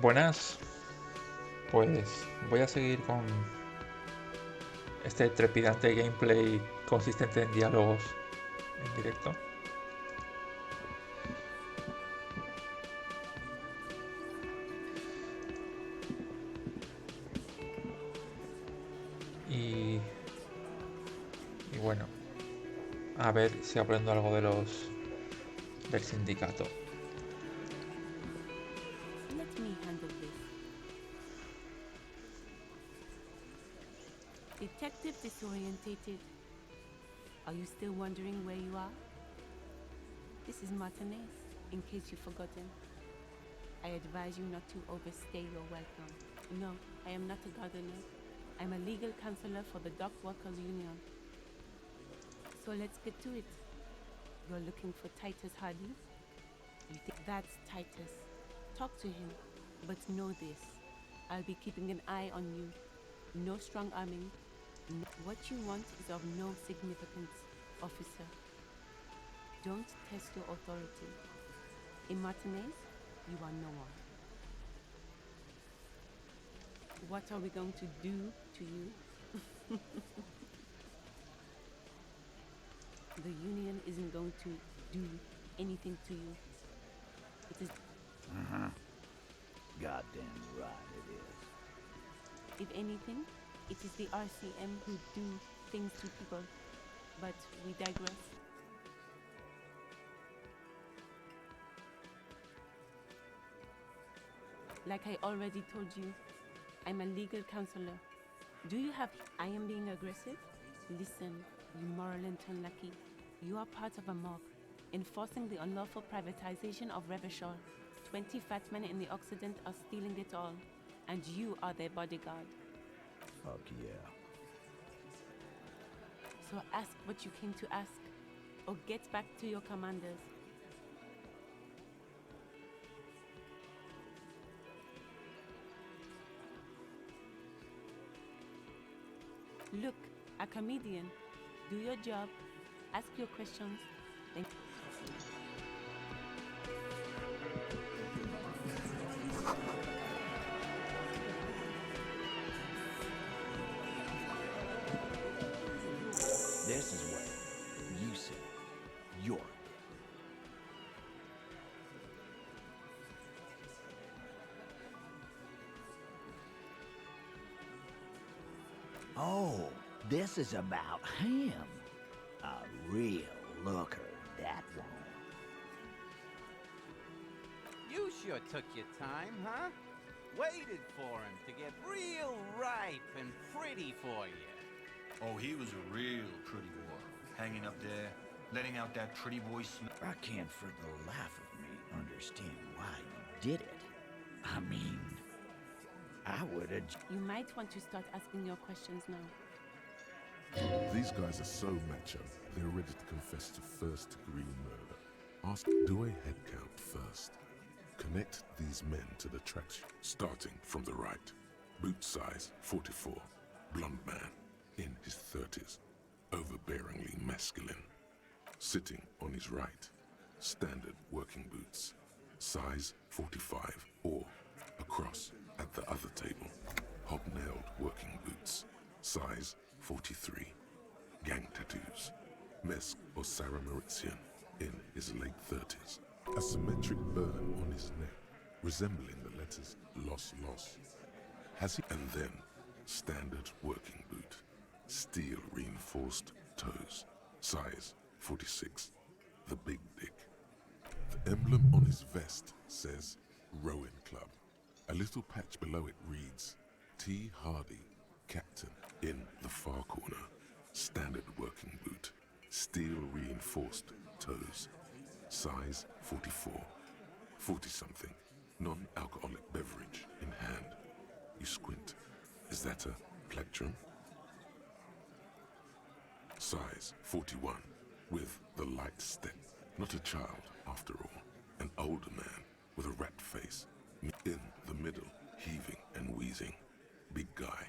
Buenas, pues voy a seguir con este trepidante gameplay consistente en diálogos en directo. Y, y bueno, a ver si aprendo algo del sindicato. Let me handle this. Detective disorientated. Are you still wondering where you are? This is Martinez, in case you've forgotten. I advise you not to overstay your welcome. No, I am not a gardener. I'm a legal counselor for the Dock Workers Union. So let's get to it. You're looking for Titus Hardy? You think that's Titus? Talk to him, but know this. I'll be keeping an eye on you. No strong arming. What you want is of no significance, officer. Don't test your authority. In Martinez, you are no one. What are we going to do to you? The union isn't going to do anything to you. It is. Goddamn right it is. If anything, it is the RCM who do things to people. But we digress. Like I already told you, I'm a legal counselor. Do you have... I am being aggressive? Listen, you moral and unlucky. You are part of a mob, enforcing the unlawful privatization of Revachol. 20 fat men in the Occident are stealing it all, and you are their bodyguard. Fuck yeah. So ask what you came to ask, or get back to your commanders. Look, a comedian. Do your job, ask your questions, then... This is what you said. You're. Oh, this is about him. A real looker, that one. You sure took your time, huh? Waited for him to get real ripe and pretty for you. Oh, he was a real pretty boy. Hanging up there, letting out that pretty boy smell. I can't for the life of me understand why you did it. I mean, I would have... You might want to start asking your questions now. These guys are so macho, they're ready to confess to first-degree murder. Ask, do a head count first. Connect these men to the tracks, starting from the right. Boot size 44, blonde man, in his 30s, overbearingly masculine. Sitting on his right, standard working boots, size 45, or across at the other table, hobnailed working boots, size 43, gang tattoos, Mesk or Sarah Mauritian, in his late 30s, a symmetric burn on his neck, resembling the letters Los Los. Has he? And then, standard working boot, steel reinforced toes, size 46, the big dick. The emblem on his vest says Rowing Club. A little patch below it reads T. Hardy, Captain. In the far corner, standard working boot, steel reinforced toes, size 44, 40-something, non-alcoholic beverage in hand. You squint. Is that a plectrum? Size 41, with the light step. Not a child, after all. An older man with a rat face. In the middle, heaving and wheezing. Big guy.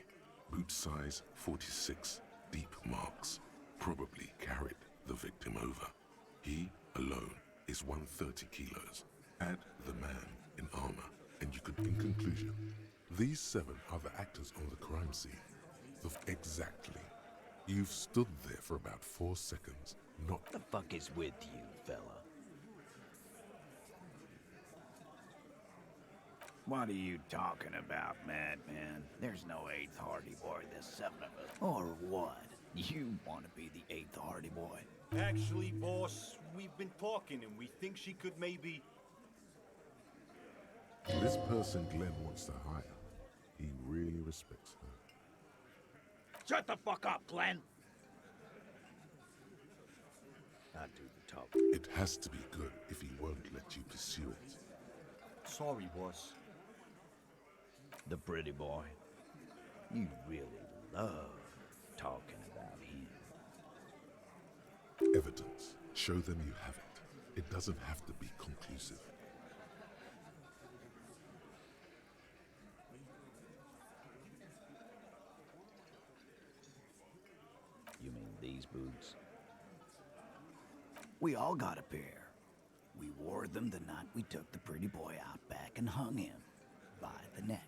Boot size 46, deep marks. Probably carried the victim over. He alone is 130 kilos. Add the man in armor, and you could in conclusion These 7 are the actors on the crime scene. Exactly. You've stood there for about 4 seconds, not... The fuck is with you, fella? What are you talking about, madman? There's no 8th Hardy Boy, there's 7 of us. Or what? You want to be the 8th Hardy Boy? Actually, boss, we've been talking and we think she could maybe... This person Glenn wants to hire, he really respects her. Shut the fuck up, Glenn! I do the talk. It has to be good if he won't let you pursue it. Sorry, boss. The pretty boy. You really love talking about him. Evidence. Show them you have it. It doesn't have to be conclusive. You mean these boots? We all got a pair. We wore them the night we took the pretty boy out back and hung him by the neck.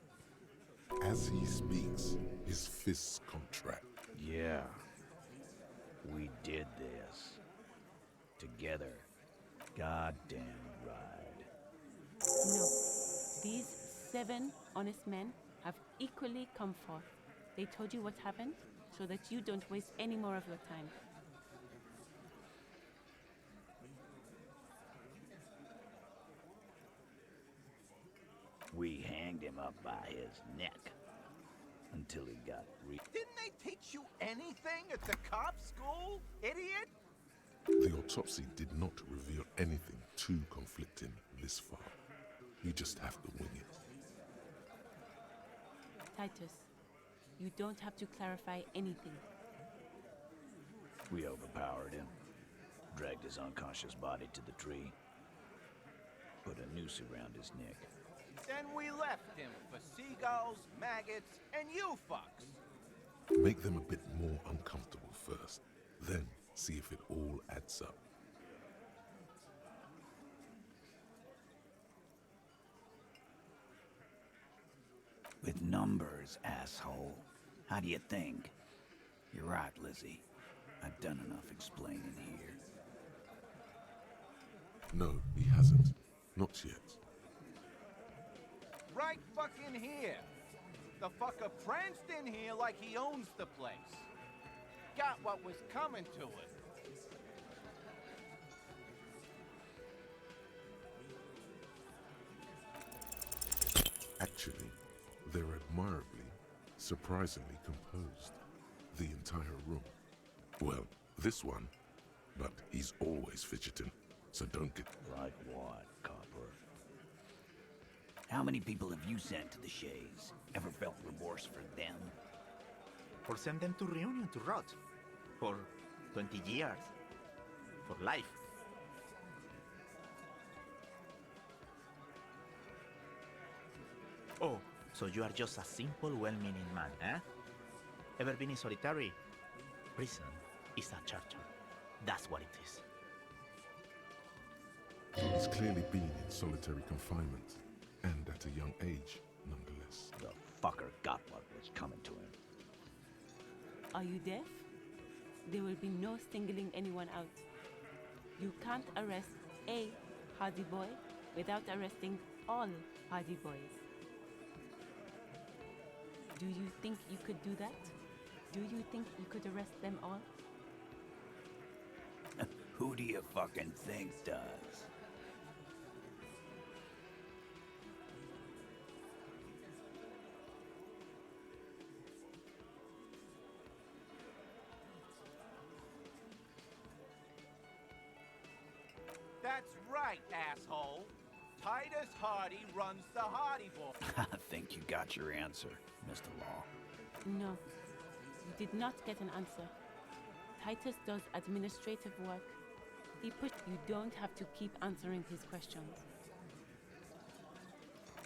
As he speaks, his fists contract. Yeah. We did this. Together. Goddamn right. No. These 7 honest men have equally come forth. They told you what happened so that you don't waste any more of your time. We hanged him up by his neck until he got Didn't they teach you anything at the cop school, idiot? The autopsy did not reveal anything too conflicting this far. You just have to wing it. Titus, you don't have to clarify anything. We overpowered him, dragged his unconscious body to the tree, put a noose around his neck. Then we left him for seagulls, maggots, and you fucks. Make them a bit more uncomfortable first, then see if it all adds up. With numbers, asshole. How do you think? You're right, Lizzie. I've done enough explaining here. No, he hasn't. Not yet. Right fucking here. The fucker pranced in here like he owns the place. Got what was coming to him. Actually, they're admirably, surprisingly composed. The entire room. Well, this one. But he's always fidgeting, so don't get... Like what, copper? How many people have you sent to the Shays? Ever felt remorse for them? Or send them to Reunion to rot. For 20 years. For life. Oh, so you are just a simple, well-meaning man, eh? Ever been in solitary? Prison is a church. That's what it is. He's clearly been in solitary confinement, and at a young age, nonetheless. The fucker got what was coming to him. Are you deaf? There will be no singling anyone out. You can't arrest a Hardy Boy without arresting all Hardy Boys. Do you think you could do that? Do you think you could arrest them all? Who do you fucking think does? That's right, asshole. Titus Hardy runs the Hardy Boy. I think you got your answer, Mr. Law. No, you did not get an answer. Titus does administrative work. You don't have to keep answering his questions.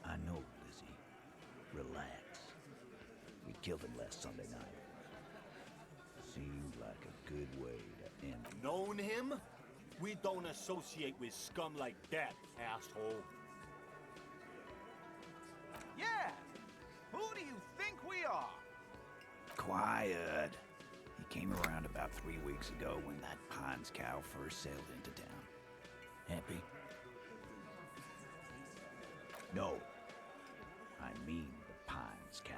I know, Lizzie. Relax. We killed him last Sunday night. Seemed like a good way to end it. Known him? We don't associate with scum like that, asshole. Yeah. Who quiet. He came around about 3 weeks ago when that Pines cow first sailed into town. Happy? No. I mean the Pines cow.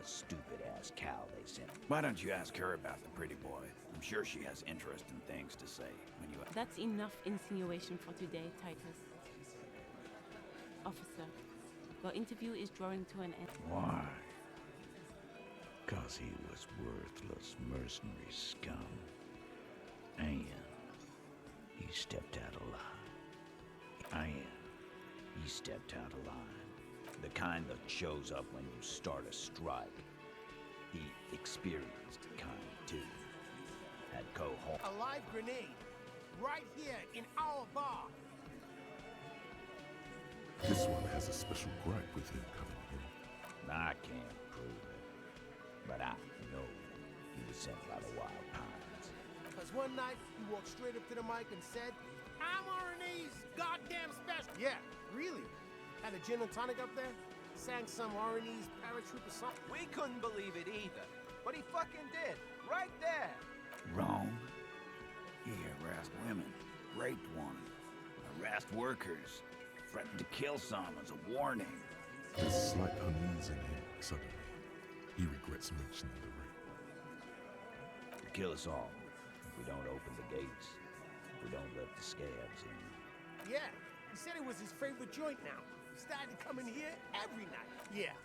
The stupid-ass cow they sent. Why don't you ask her about the pretty boy? I'm sure she has interesting things to say when you... That's enough insinuation for today, Titus. Officer, your interview is drawing to an end. Why? 'Cause he was worthless mercenary scum. And he stepped out of line. And he stepped out of line. The kind that shows up when you start a strike. The experienced kind, too. Had cohort. A live grenade, right here in our bar. This one has a special gripe with him coming in. I can't prove it, but I know he was sent by the Wild Pines. Because one night, he walked straight up to the mic and said, I'm RNA's goddamn special. Yeah, really. Had a gin and tonic up there, sang some RNA's paratrooper song. We couldn't believe it either, but he fucking did, right there. Wrong. He harassed women, raped one, harassed workers, threatened to kill some as a warning. There's slight unease in him suddenly. He regrets mentioning the rape. He'll kill us all if we don't open the gates. If we don't let the scabs in. Yeah, he said it was his favorite joint now. He started coming here every night. Yeah,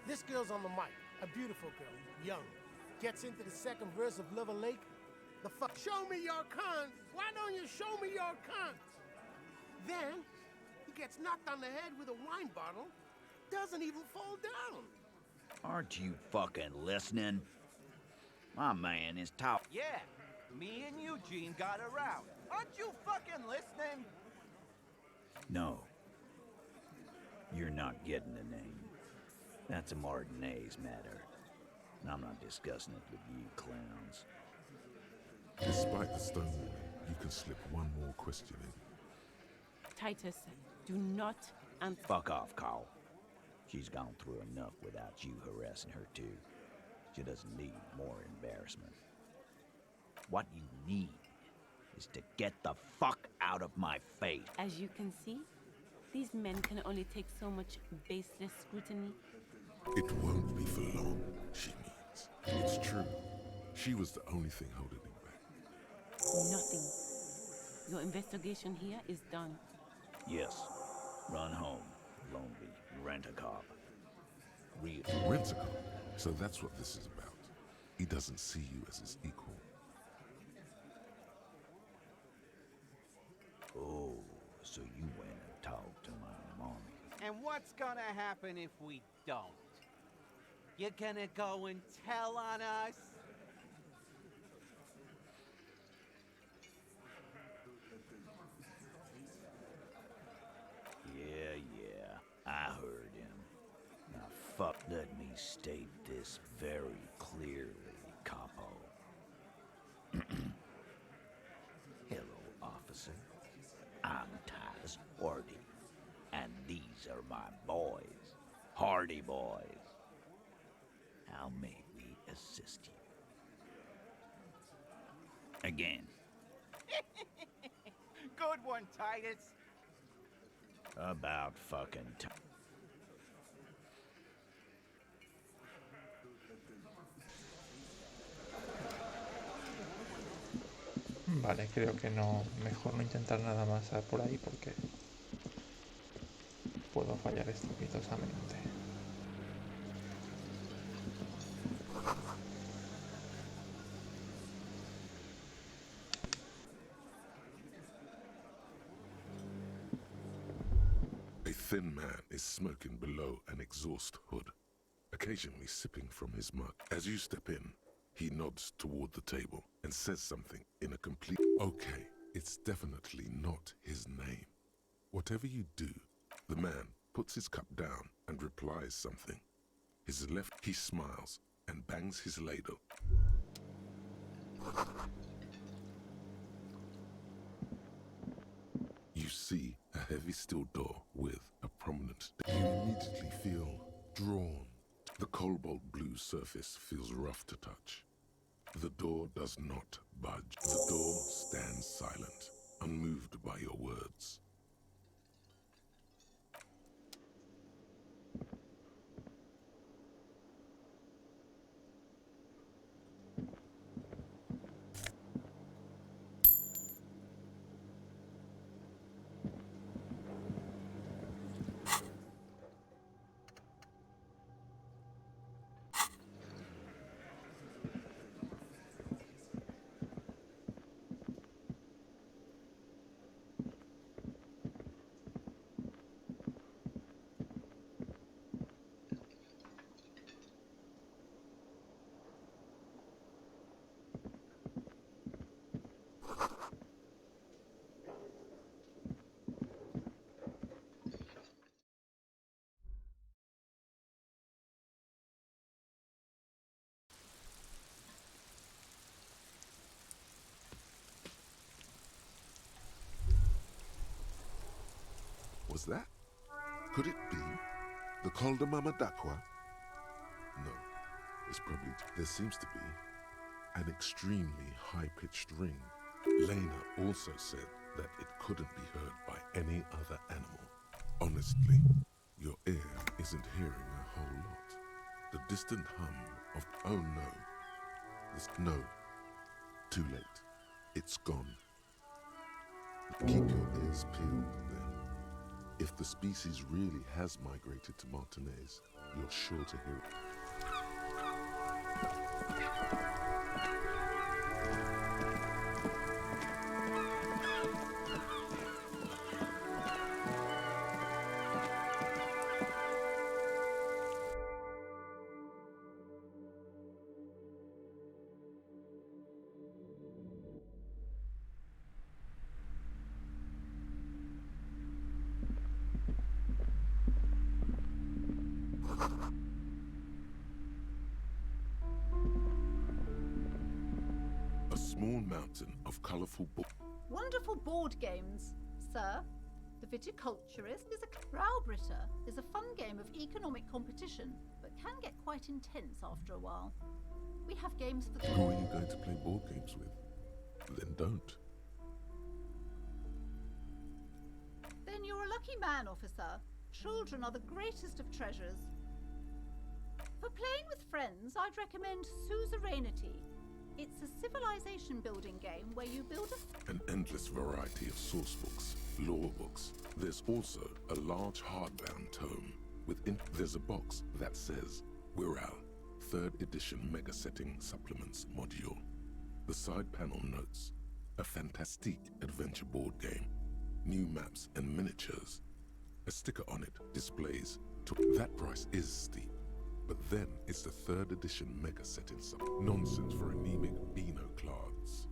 this girl's on the mic. A beautiful girl, young. Gets into the second verse of Lover Lake. The fuck, show me your cunt. Why don't you show me your cunt? Then, he gets knocked on the head with a wine bottle. Doesn't even fall down. Aren't you fucking listening? My man is top. Yeah, me and Eugene got around. Aren't you fucking listening? No. You're not getting the name. That's a Martinez matter. And I'm not discussing it with you clowns. Despite the stonewalling, you can slip one more question in. Titus, do not answer. Fuck off, Carl. She's gone through enough without you harassing her too. She doesn't need more embarrassment. What you need is to get the fuck out of my face. As you can see, these men can only take so much baseless scrutiny. It won't be for long, she means. It's true. She was the only thing holding him back. Nothing. Your investigation here is done. Yes. Run home. Lonely. Rent a cop. Real. Rent a cop. So that's what this is about. He doesn't see you as his equal. Oh, so you went and talked to my mommy. And what's gonna happen if we don't? You're gonna go and tell on us? Yeah, I heard him. Now fuck, let me state this very clearly, capo. Hello, officer. I'm Titus Hardy, and these are my boys, Hardy boys. How may we assist you? Again. Good one, Titus. About fucking time. Vale, creo que no, mejor no intentar nada más por ahí porque puedo fallar estrepitosamente. A thin man is smoking below an exhaust hood, occasionally sipping from his mug. As you step in, he nods toward the table and says something in a complete... Okay, it's definitely not his name. Whatever you do, the man puts his cup down and replies something. His left, he smiles and bangs his ladle. You see a heavy steel door with a prominent... You immediately feel drawn. The cobalt blue surface feels rough to touch. The door does not budge. The door stands silent, unmoved by your words. Was that? Could it be the Col de Mamadakwa? No, it's probably... There seems to be an extremely high-pitched ring. Lena also said that it couldn't be heard by any other animal. Honestly, your ear isn't hearing a whole lot. The distant hum of... Oh no. No. Too late. It's gone. Keep your ears peeled then. If the species really has migrated to Martinez, you're sure to hear it. A small mountain of colorful books. Wonderful board games, sir. The Viticulturist is a... Browbritter is a fun game of economic competition, but can get quite intense after a while. We have games for... Who are you going to play board games with? Then don't. Then you're a lucky man, officer. Children are the greatest of treasures. For playing with friends, I'd recommend Suzerainty. It's a civilization building game where you build an endless variety of source books, lore books. There's also a large hardbound tome. There's a box that says Wirral, 3rd edition mega setting supplements module. The side panel notes a fantastique adventure board game, new maps and miniatures. A sticker on it displays that price is steep. But then it's the 3rd edition mega setting nonsense for anemic Beano clods.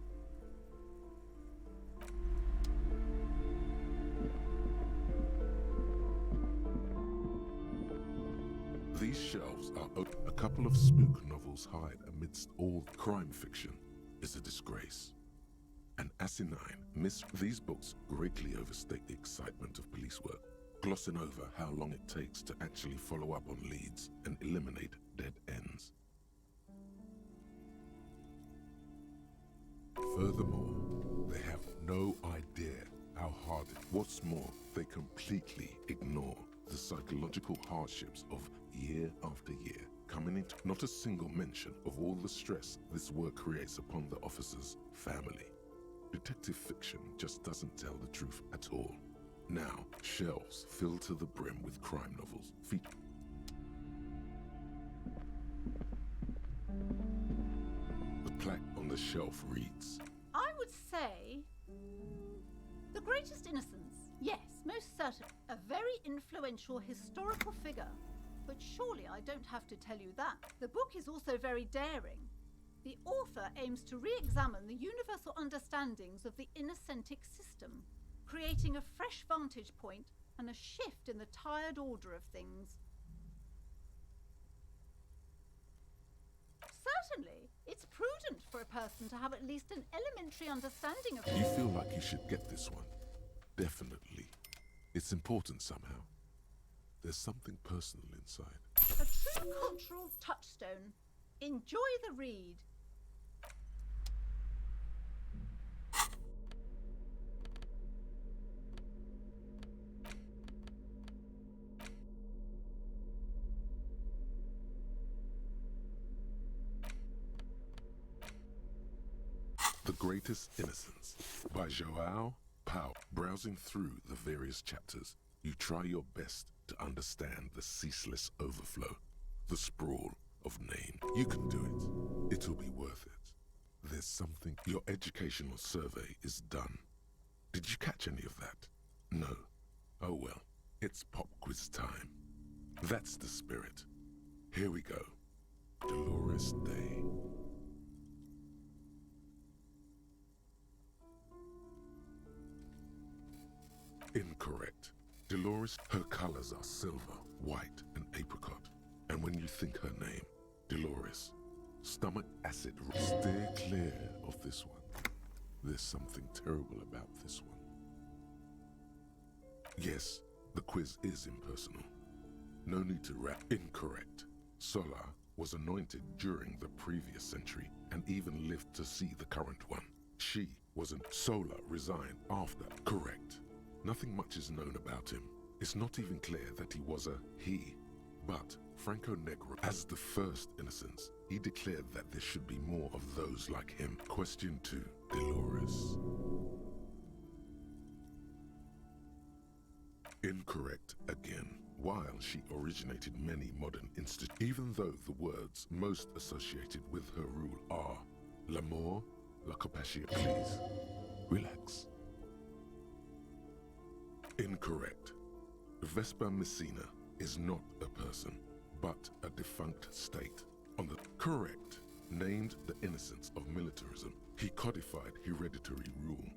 These shelves are open. A couple of spook novels hide amidst all crime fiction is a disgrace. An asinine these books greatly overstate the excitement of police work, glossing over how long it takes to actually follow up on leads and eliminate dead ends. Furthermore, they have no idea how hard it is. What's more, they completely ignore the psychological hardships of year after year, coming into not a single mention of all the stress this work creates upon the officer's family. Detective fiction just doesn't tell the truth at all. Now, shelves fill to the brim with crime novels. The plaque on the shelf reads, I would say... The Greatest Innocence. Yes, most certain. A very influential historical figure. But surely I don't have to tell you that. The book is also very daring. The author aims to re-examine the universal understandings of the Innocentic system, creating a fresh vantage point and a shift in the tired order of things. Certainly, it's prudent for a person to have at least an elementary understanding of... You feel like you should get this one. Definitely. It's important somehow. There's something personal inside. A true cultural touchstone. Enjoy the read. The Greatest Innocence by João Pau. Browsing through the various chapters, you try your best to understand the ceaseless overflow, the sprawl of names. You can do it. It'll be worth it. There's something. Your educational survey is done. Did you catch any of that? No. Oh well, it's pop quiz time. That's the spirit. Here we go. Dolores Day. Incorrect. Dolores, her colors are silver, white, and apricot. And when you think her name, Dolores, stomach acid. Steer clear of this one. There's something terrible about this one. Yes, the quiz is impersonal. No need to rap. Incorrect. Sola was anointed during the previous century and even lived to see the current one. She wasn't. Sola resigned after. Correct. Nothing much is known about him. It's not even clear that he was a he. But Franco Negro, as the first innocence, he declared that there should be more of those like him. Question 2. Dolores. Incorrect again. While she originated many modern institutions, even though the words most associated with her rule are l'amour, la compassion. Please, relax. Incorrect. Vespa Messina is not a person, but a defunct state. On the correct, named the innocence of militarism, he codified hereditary rule,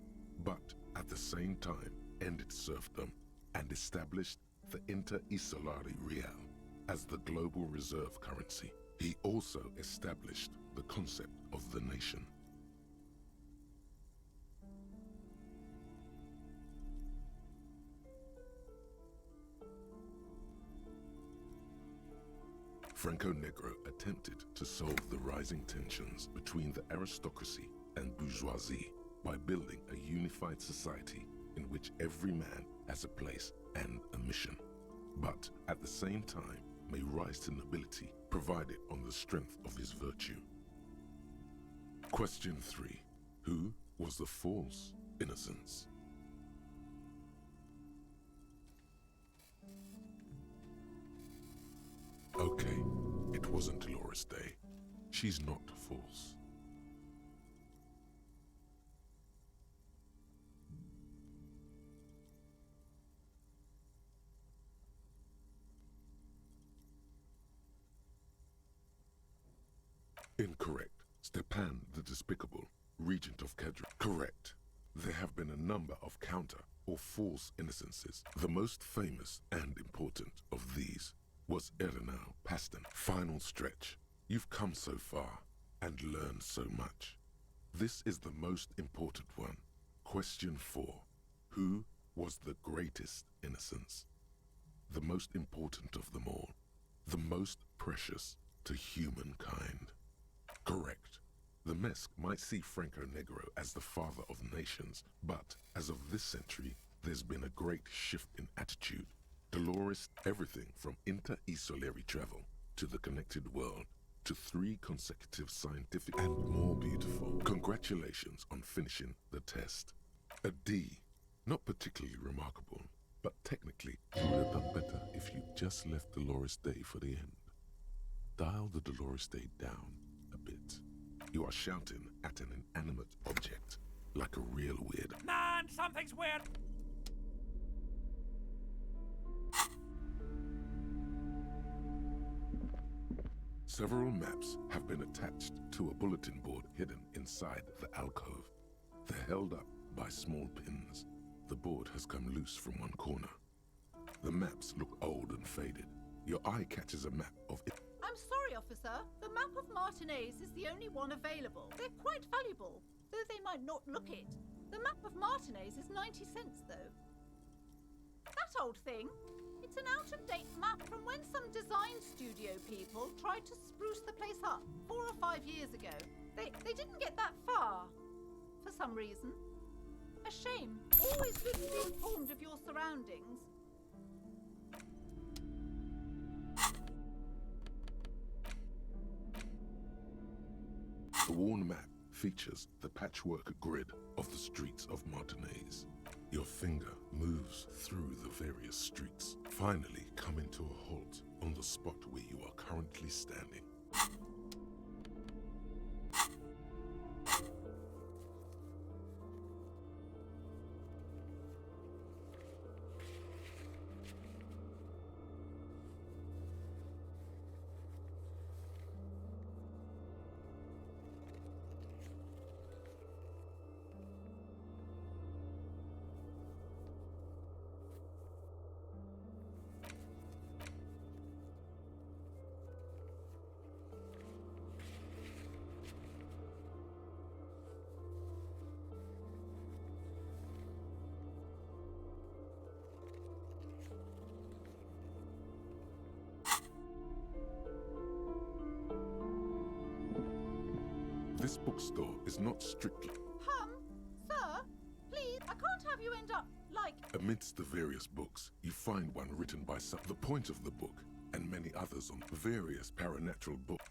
but at the same time ended serfdom and established the Inter-Isolari Real as the global reserve currency. He also established the concept of the nation. Franco Negro attempted to solve the rising tensions between the aristocracy and bourgeoisie by building a unified society in which every man has a place and a mission, but at the same time may rise to nobility provided on the strength of his virtue. Question 3. Who was the false innocence? Okay, it wasn't Dolores Day. She's not false. Incorrect. Stepan the Despicable, regent of Kedra. Correct. There have been a number of counter or false innocences. The most famous and important of these was Ernau Paston. Final stretch. You've come so far and learned so much. This is the most important one. Question 4. Who was the greatest innocence? The most important of them all. The most precious to humankind. Correct. The Mesque might see Franco Negro as the father of nations, but as of this century, there's been a great shift in attitude. Dolores, everything from inter-isolary travel to the connected world to 3 consecutive scientific and more beautiful. Congratulations on finishing the test. A D. Not particularly remarkable, but technically you would have done better if you just left Dolores Day for the end. Dial the Dolores Day down a bit. You are shouting at an inanimate object like a real weird. Man, something's weird! Several maps have been attached to a bulletin board hidden inside the alcove. They're held up by small pins. The board has come loose from one corner. The maps look old and faded. Your eye catches a map of it. I'm sorry, officer. The map of Martinez is the only one available. They're quite valuable, though they might not look it. The map of Martinez is 90 cents, though. That old thing? It's an out-of-date map from when when some design studio people tried to spruce the place up 4 or 5 years ago, they didn't get that far. For some reason. A shame. Always good to be informed of your surroundings. The worn map features the patchwork grid of the streets of Martinez. Your finger moves through the various streets, finally coming to a halt on the spot where you are currently standing. This bookstore is not strictly... Sir, please, I can't have you end up like... Amidst the various books, you find one written by some... The point of the book, and many others on various paranatural books.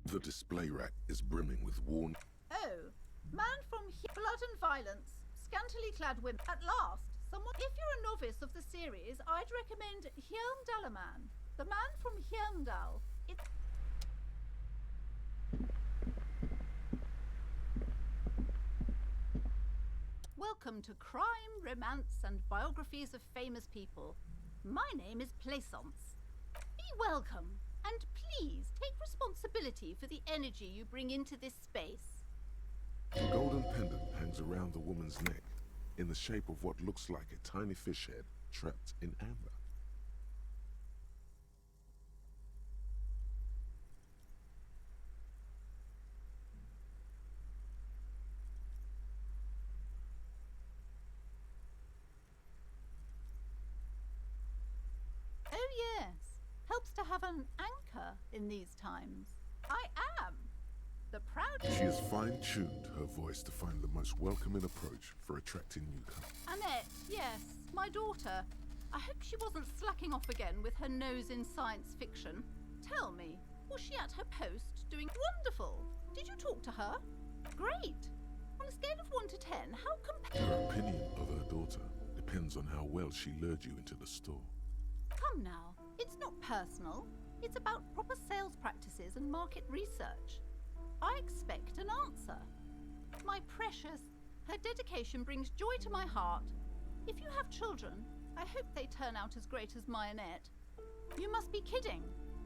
The display rack is brimming with worn... Oh, man from blood and violence, scantily clad women. At last, someone... If you're a novice of the series, I'd recommend Hjelmdalaman, the man from Hjelmdal. It's... Welcome to Crime, Romance, and Biographies of Famous People. My name is Plaisance. Be welcome. And please take responsibility for the energy you bring into this space. A golden pendant hangs around the woman's neck in the shape of what looks like a tiny fish head trapped in amber. Oh yes. Helps to have an anchor in these times. I am the proud... She has fine-tuned her voice to find the most welcoming approach for attracting newcomers. Annette, yes, my daughter. I hope she wasn't slacking off again with her nose in science fiction. Tell me, was she at her post doing wonderful? Did you talk to her? Great. On a scale of 1 to 10, how Her opinion of her daughter depends on how well she lured you into the store. Come now. It's not personal. It's about proper sales practices and market research. I expect an answer. My precious, her dedication brings joy to my heart. If you have children, I hope they turn out as great as my Annette. You must be kidding.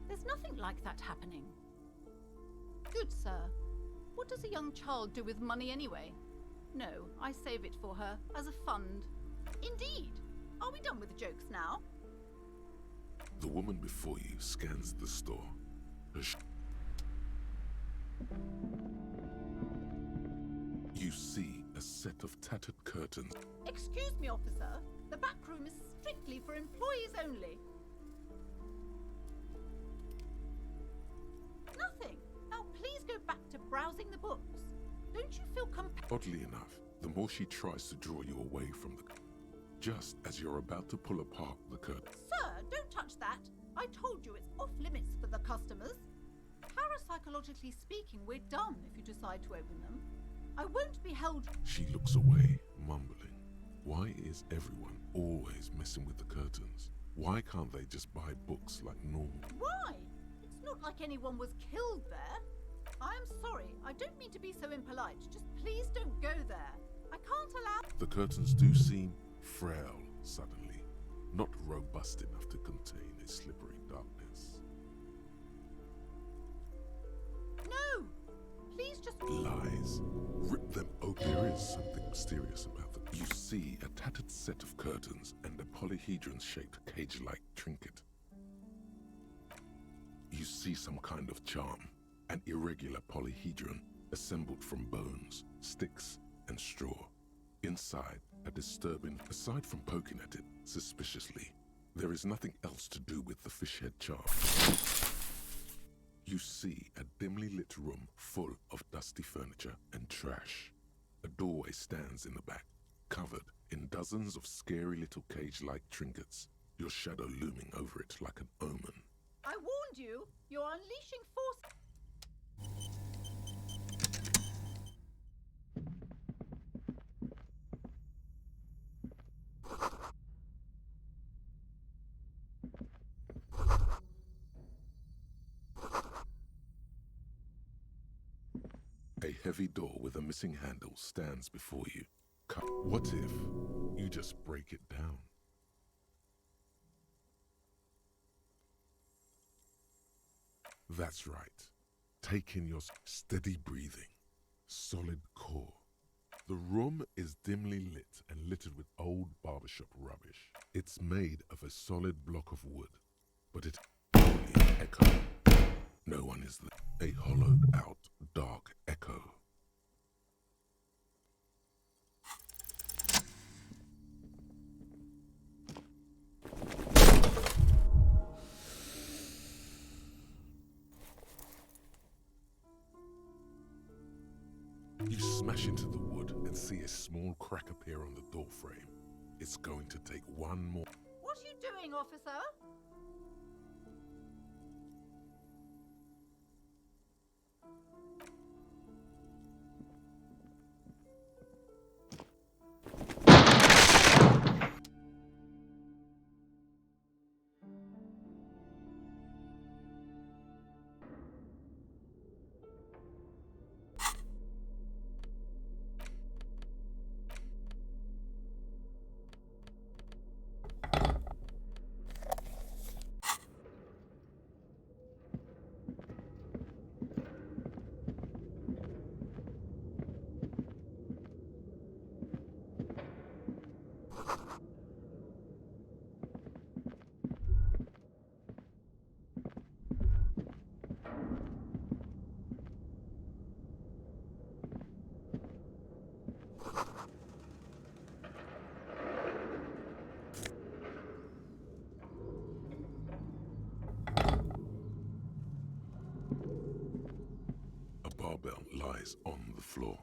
There's nothing like that happening. Good, sir. What does a young child do with money anyway? No, I save it for her as a fund. Indeed. Are we done with the jokes now? The woman before you scans the store. You see a set of tattered curtains. Excuse me, officer. The back room is strictly for employees only. Nothing. Now please go back to browsing the books. Don't you feel Oddly enough, the more she tries to draw you away from the... Just as you're about to pull apart the curtain. Sir, don't touch that. I told you it's off limits for the customers. Parapsychologically speaking, we're done if you decide to open them. I won't be held... She looks away, mumbling. Why is everyone always messing with the curtains? Why can't they just buy books like normal? Why? It's not like anyone was killed there. I'm sorry, I don't mean to be so impolite. Just please don't go there. I can't allow... The curtains do seem frail suddenly, not robust enough to contain a slippery darkness. No! Please just... Lies. Rip them open. There is something mysterious about them. You see a tattered set of curtains and a polyhedron-shaped cage-like trinket. You see some kind of charm, an irregular polyhedron assembled from bones, sticks, and straw. Inside, a disturbing, aside from poking at it suspiciously, there is nothing else to do with the fishhead charm. You see a dimly lit room full of dusty furniture and trash. A doorway stands in the back, covered in dozens of scary little cage-like trinkets, your shadow looming over it like an omen. I warned you, you're unleashing force. A heavy door with a missing handle stands before you. What if you just break it down? That's right. Take in your steady breathing, solid core. The room is dimly lit and littered with old barbershop rubbish. It's made of a solid block of wood, but it only echo. No one is there. A hollowed out, dark echo. You smash into the wood and see a small crack appear on the door frame. It's going to take one more. What are you doing, officer? Barbell lies on the floor.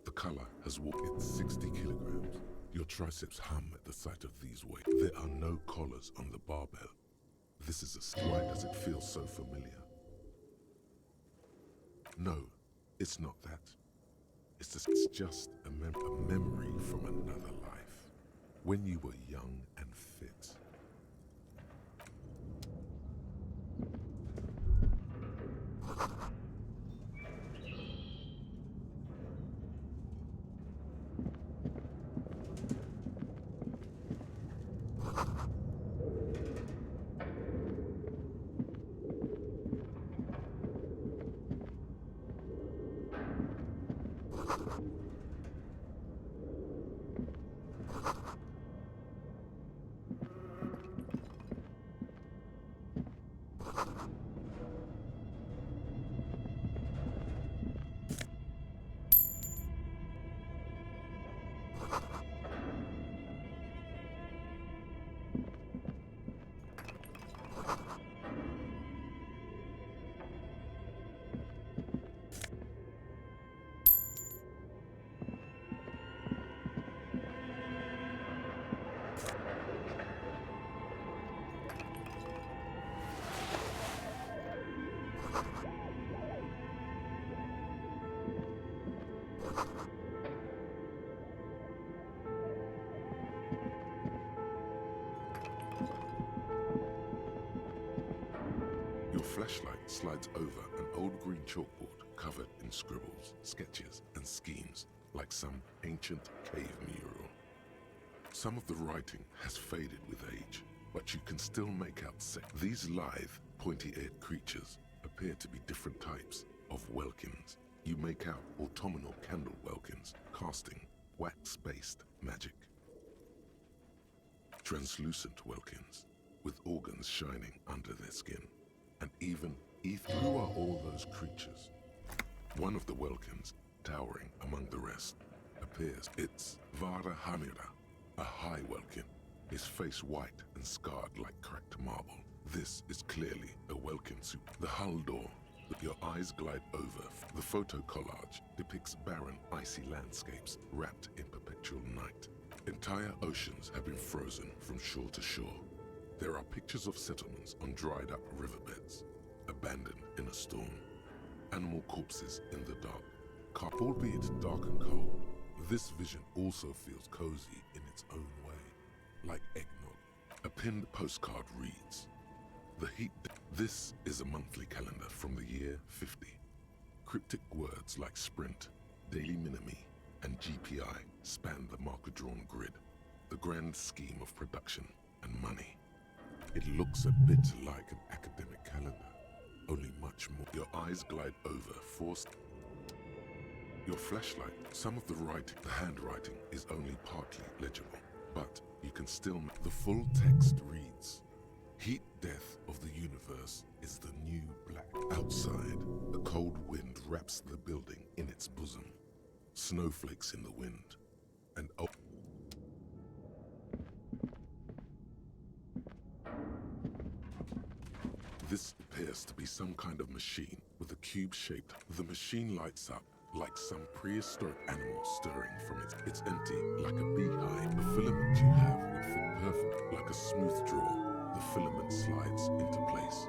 The color has walked in 60 kilograms. Your triceps hum at the sight of these weights. There are no collars on the barbell. This is why does it feel so familiar? No, it's not that. It's just a memory from another life. When you were young and fit. Your flashlight slides over an old green chalkboard covered in scribbles, sketches, and schemes like some ancient cave mural. Some of the writing has faded with age, but you can still make out these lithe, pointy-eared creatures appear to be different types of welkins. You make out autumnal candle welkins, casting, wax-based magic. Translucent Welkins, with organs shining under their skin. And even who are all those creatures? One of the Welkins, towering among the rest, appears. It's Vara Hamira, a high Welkin, his face white and scarred like cracked marble. This is clearly a Welkin suit. The hull door, your eyes glide over. The photo collage depicts barren, icy landscapes wrapped in perpetual night. Entire oceans have been frozen from shore to shore. There are pictures of settlements on dried up riverbeds, abandoned in a storm. Animal corpses in the dark. Albeit dark and cold, this vision also feels cozy in its own way, like eggnog. A pinned postcard reads, "The heat." This is a monthly calendar from the year 50. Cryptic words like sprint, daily minimi, and GPI span the marker-drawn grid, the grand scheme of production and money. It looks a bit like an academic calendar, only much more. Your eyes glide over, forced. Your flashlight, some of the handwriting is only partly legible, but you can still. The full text reads, "Heat death of the universe is the new black." Outside, a cold wind wraps the building in its bosom. Snowflakes in the wind, and this appears to be some kind of machine with a cube shaped. The machine lights up like some prehistoric animal stirring from it. It's empty, like a beehive. The filament you have would fit perfect, like a smooth draw. The filament slides into place.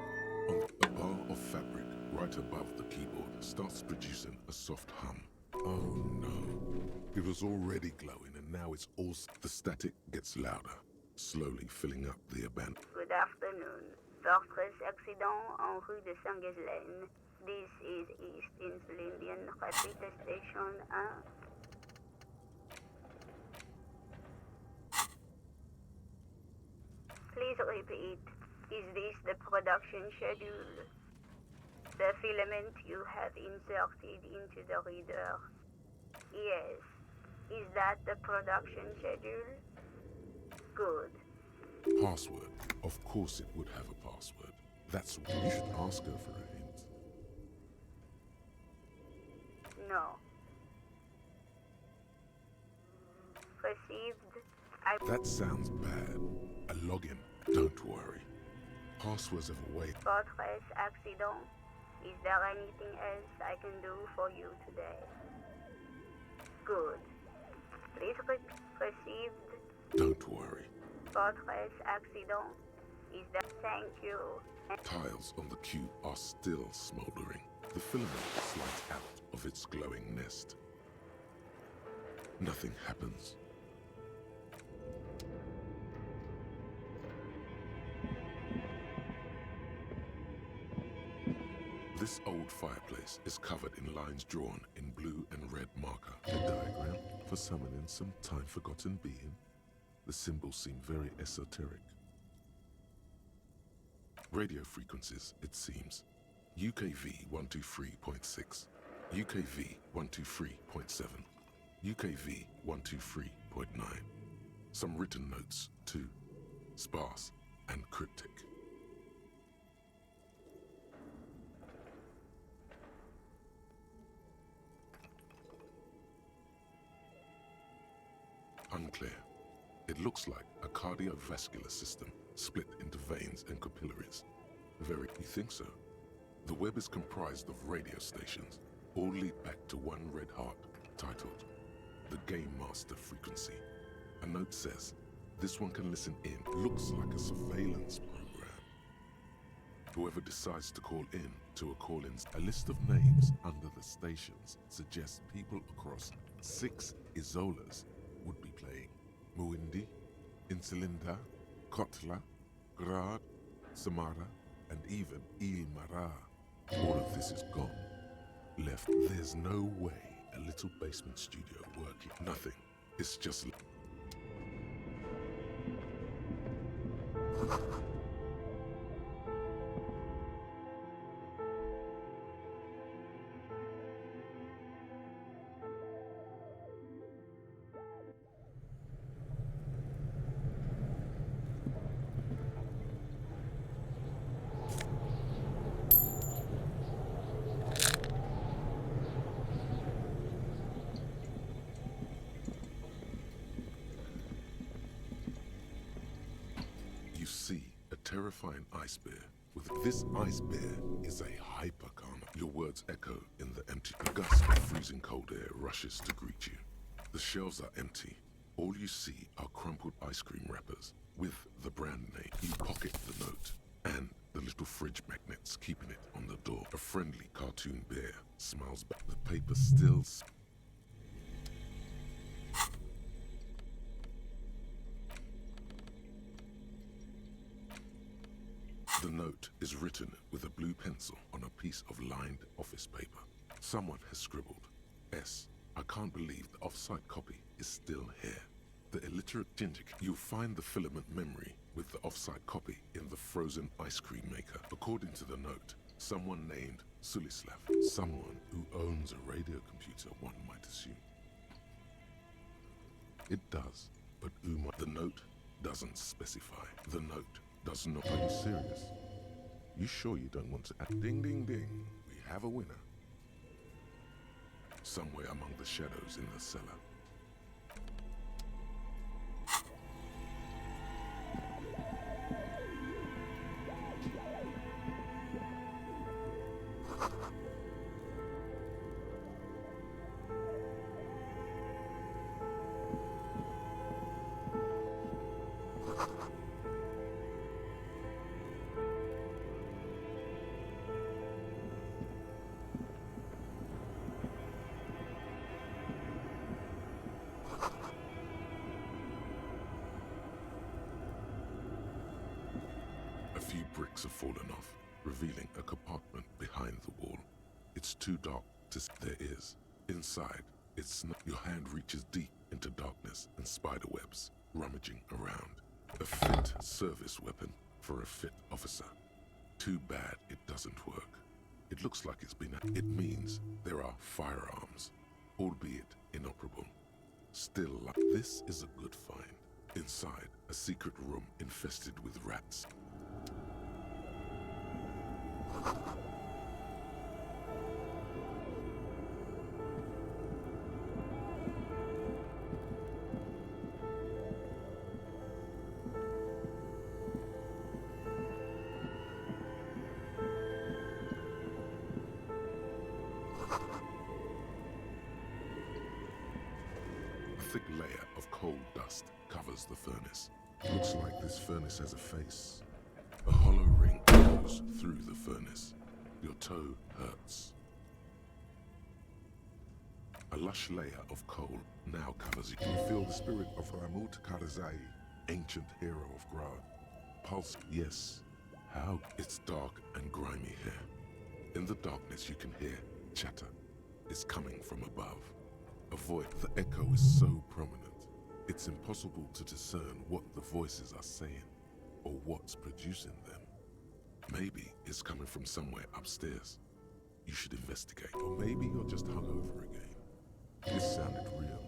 On a bar of fabric right above the keyboard starts producing a soft hum. Oh no. It was already glowing and now it's also. The static gets louder, slowly filling up the abandoned. Good afternoon. Fortress accident en rue de Saint-Ghislaine. This is East Insulindian Repeater Station 1. Please repeat. Is this the production schedule? The filament you have inserted into the reader? Yes. Is that the production schedule? Good. Password. Of course it would have a password. That's what you should ask her for a hint. No. Received. That sounds bad. A login. Don't worry. Passwords have a way. Fortress accident. Is there anything else I can do for you today? Good. Please received. Don't worry. Fortress accident. Is there? Thank you. Tiles on the cube are still smoldering. The filament slides out of its glowing nest. Nothing happens. This old fireplace is covered in lines drawn in blue and red marker. A diagram for summoning some time-forgotten being. The symbols seem very esoteric. Radio frequencies, it seems. UKV 123.6, UKV 123.7, UKV 123.9. Some written notes, too. Sparse and cryptic. Unclear. It looks like a cardiovascular system split into veins and capillaries. You think so? The web is comprised of radio stations, all lead back to one red heart, titled the Game Master Frequency. A note says, this one can listen in. Looks like a surveillance program. Whoever decides to call in to a call-in, a list of names under the stations suggests people across 6 Isolas would be playing. Muindi, Insulinda, Kotla, Grad, Samara, and even Ilmara. All of this is gone. Left. There's no way a little basement studio working. Nothing. It's just... terrifying ice bear. With this ice bear is a hypercarna. Your words echo in the empty. A gust of freezing cold air rushes to greet you. The shelves are empty. All you see are crumpled ice cream wrappers with the brand name. You pocket the note and the little fridge magnets keeping it on the door. A friendly cartoon bear smiles back. The paper still. The note is written with a blue pencil on a piece of lined office paper. Someone has scribbled, S. I can't believe the off-site copy is still here. The illiterate ginger. You'll find the filament memory with the off-site copy in the frozen ice cream maker. According to the note, someone named Sulislav. Someone who owns a radio computer, one might assume. It does, but who might? The note doesn't specify. The note does not. Are you serious? You sure you don't want to act? Ding, ding, ding. We have a winner. Somewhere among the shadows in the cellar. A few bricks have fallen off, revealing a compartment behind the wall. It's too dark to see. There is. Inside, it's not. Your hand reaches deep into darkness and spider webs, rummaging around. A fit service weapon for a fit officer. Too bad it doesn't work. It looks like it's been. It means there are firearms, albeit inoperable. Still, this is a good find. Inside, a secret room infested with rats. A thick layer of coal dust covers the furnace. Looks like this furnace has a face. A hollow ring goes through the furnace. Your toe hurts. A lush layer of coal now covers you. You feel the spirit of Ramut Karzai, ancient hero of Grad. Pulse, yes. How? It's dark and grimy here. In the darkness you can hear chatter. It's coming from above. Avoid. The echo is so prominent. It's impossible to discern what the voices are saying or what's producing them. Maybe it's coming from somewhere upstairs. You should investigate. Or maybe you're just hungover again. This sounded real.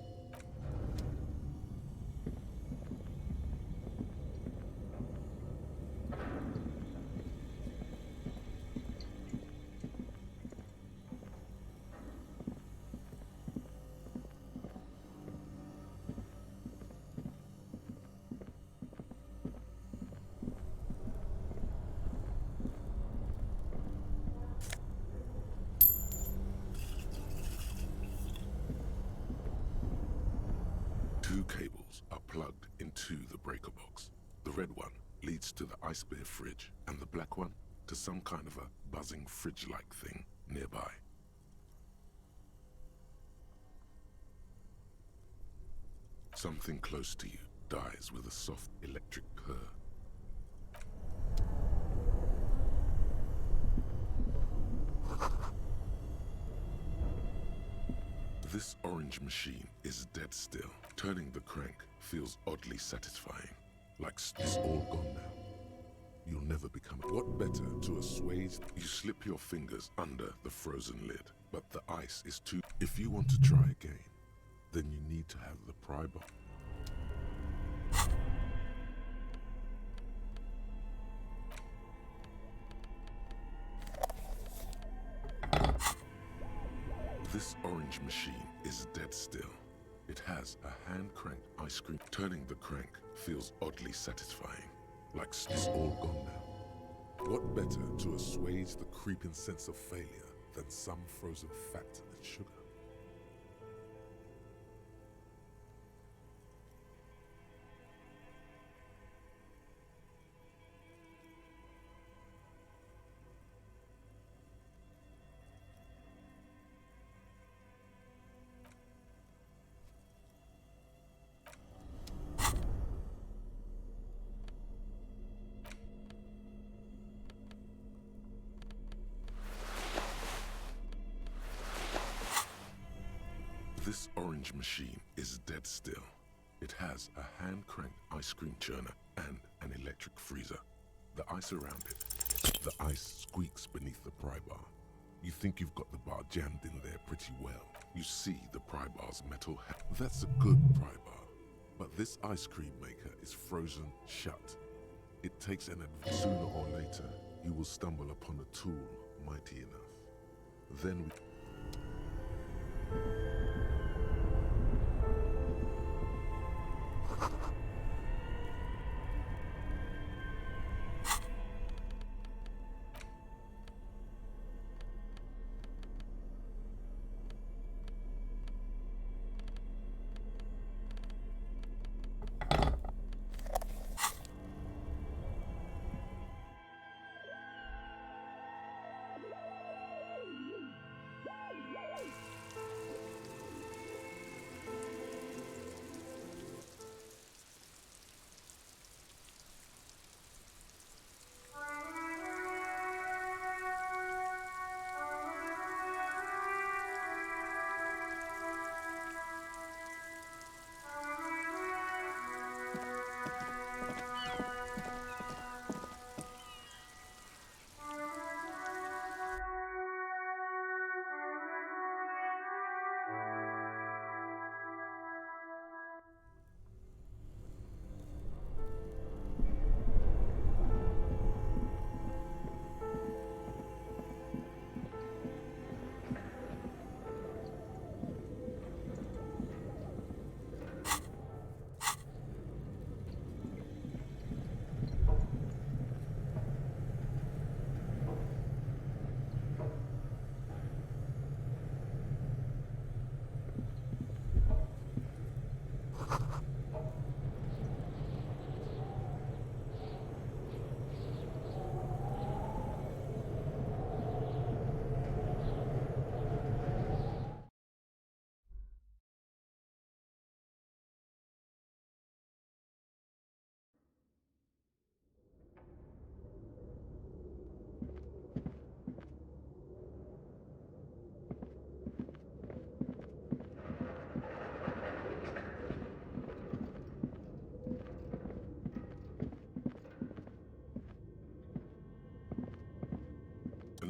Two cables are plugged into the breaker box. The red one leads to the ice bear fridge, and the black one to some kind of a buzzing fridge-like thing nearby. Something close to you dies with a soft electric purr. This orange machine is dead still. Turning the crank feels oddly satisfying. Like it's all gone now. You'll never become. What better to assuage? You slip your fingers under the frozen lid, but the ice is too. If you want to try again, then you need to have the pry bar. This orange machine is dead still. It has a hand-cranked ice cream. Turning the crank feels oddly satisfying. Like it's all gone now. What better to assuage the creeping sense of failure than some frozen fat and sugar? This orange machine is dead still. It has a hand-cranked ice cream churner and an electric freezer. The ice around it, the ice squeaks beneath the pry bar. You think you've got the bar jammed in there pretty well. You see the pry bar's metal That's a good pry bar. But this ice cream maker is frozen shut. It takes an advantage. Sooner or later, you will stumble upon a tool mighty enough. Then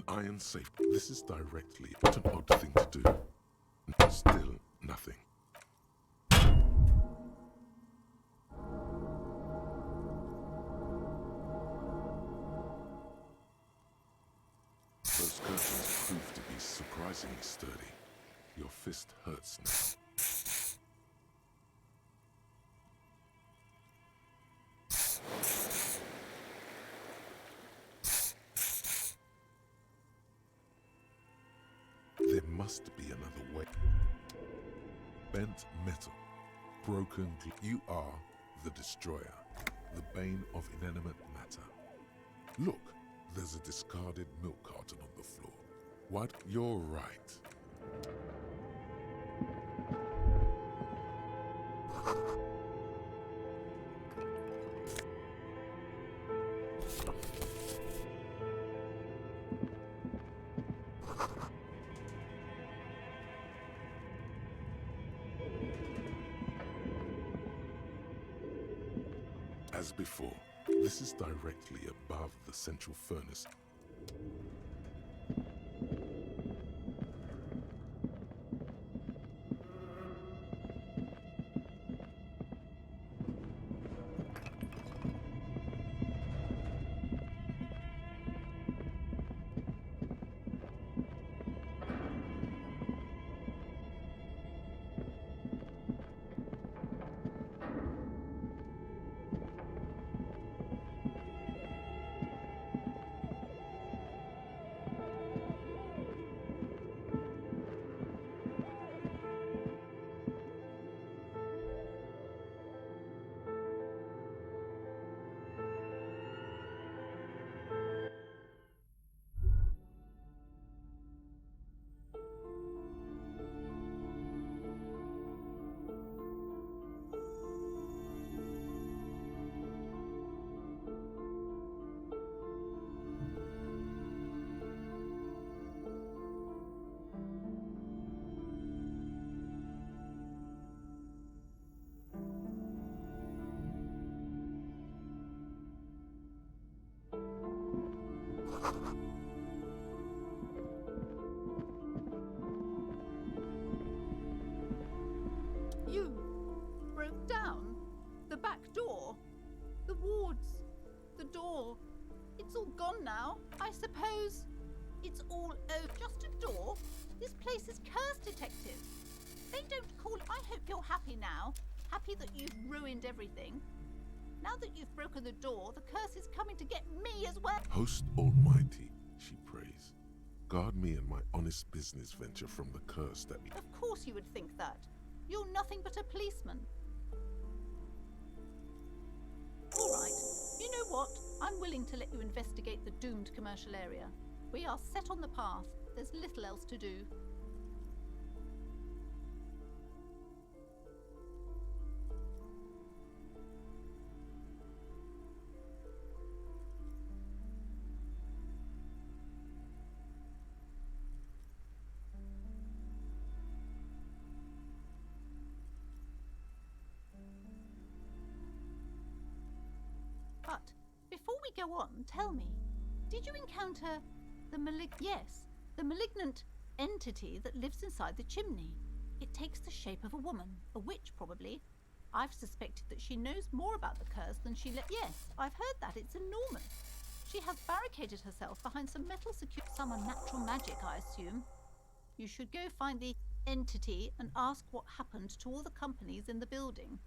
iron safe. This is directly not an odd thing to do. Still nothing. Those curtains prove to be surprisingly sturdy. Your fist hurts now. There must be another way. Bent metal, broken. You are the destroyer, the bane of inanimate matter. Look, there's a discarded milk carton on the floor. What? You're right. As before, this is directly above the central furnace. You broke down the back door, the wards, the door. It's all gone now. I suppose it's all over. Just a door? This place is cursed, detective. They don't call. I hope you're happy now. Happy that you've ruined everything. Now that you've broken the door, the curse is coming to get me as well. Host Almighty, she prays, guard me and my honest business venture from the curse that... Of course you would think that. You're nothing but a policeman. All right. You know what? I'm willing to let you investigate the doomed commercial area. We are set on the path. There's little else to do. But before we go on, tell me, did you encounter the malignant entity that lives inside the chimney? It takes the shape of a woman, a witch probably. I've suspected that she knows more about the curse than she let. Yes, I've heard that. It's enormous. She has barricaded herself behind some metal some unnatural magic, I assume. You should go find the entity and ask what happened to all the companies in the building.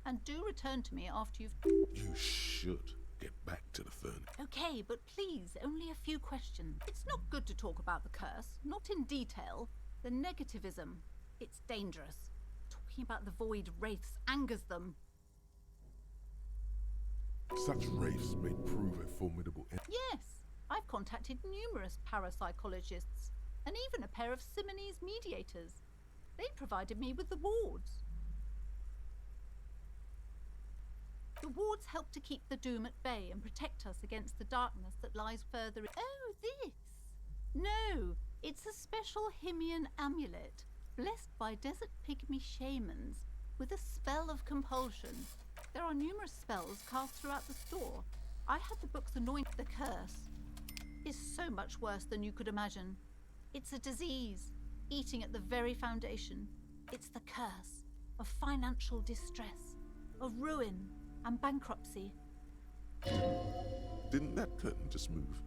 And do return to me after you've... You should get back to the furnace. Okay, but please, only a few questions. It's not good to talk about the curse, not in detail. The negativism, it's dangerous. Talking about the void wraiths angers them. Such wraiths may prove a formidable enemy. Yes, I've contacted numerous parapsychologists, and even a pair of Simonese mediators. They provided me with the wards. The wards help to keep the doom at bay and protect us against the darkness that lies further in. Oh, this! No, it's a special Himian amulet, blessed by desert pygmy shamans, with a spell of compulsion. There are numerous spells cast throughout the store. I had the books anointed. The curse is so much worse than you could imagine. It's a disease, eating at the very foundation. It's the curse of financial distress, of ruin, and bankruptcy. Didn't that curtain just move?